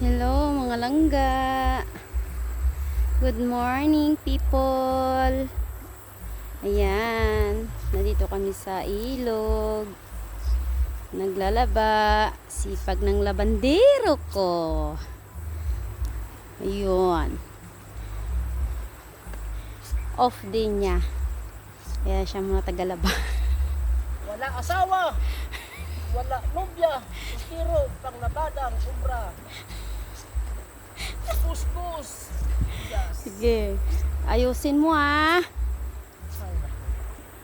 Hello mga langga. Good morning people. Ayan, nandito kami sa ilog. Naglalaba. Sipag ng labandero ko. Ayun. Off day niya. Kaya siya mga tagalaba. Wala asawa, wala nobya, istiro, panglabadang, ubra. Puspus. Yes. Sige. Ayusin mo ah.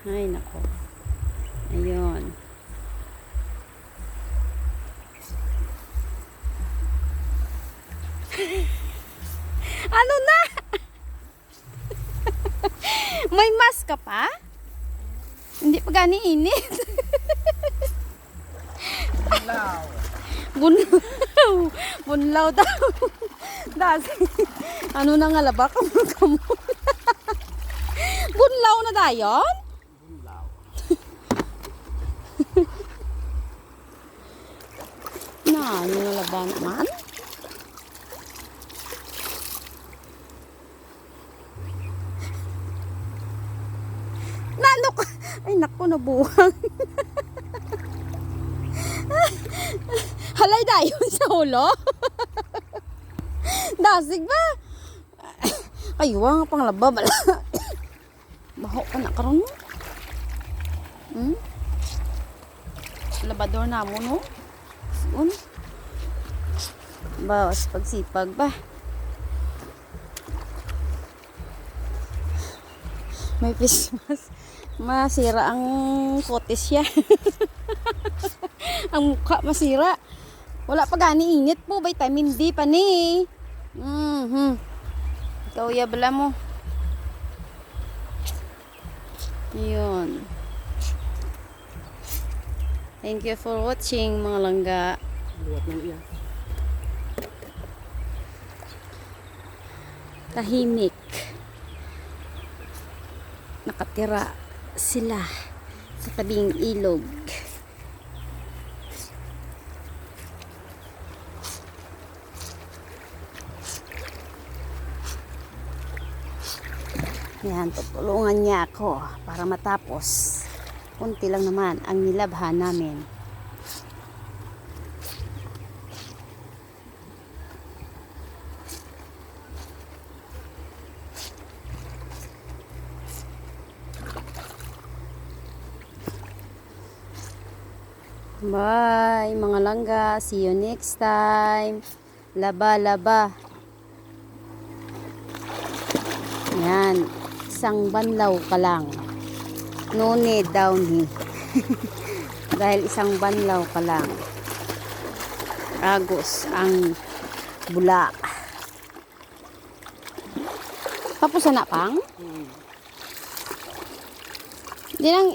Ay nako. Ayun. Ano na? May mask ka pa? Hindi pa gani init. Wow. Bunlaw. Bunlaw daw. Dasi. Ano na nga laba ka mo? Bunlaw na dayon? Bulaw. Na, ano na laba naman? Nano ka? Ay naku, nabuhang. Halay dayon sa ulo. Dasig ba? Aywa nga pang laba bala. Baho ka na karon mo. Labador na mo no? Sigún. Bawas pagsipag ba? May Christmas. Masira ang kotes siya. Ang mukha masira. Wala pa gani init po. Vitamin D pa ni. Ikaw ya bala mo. Yun. Thank you for watching mga langga. Luwat ng iya. Tahimik. Nakatira sila sa tabing ilog. Yan, tutulungan niya ako para matapos. Kunti lang naman ang nilabhan namin. Bye mga langga. See you next time. Laba-laba. Yan. Isang banlaw ka lang. No need down here. Dahil isang banlaw ka lang. Agos ang bula. Tapos na pang? Di nang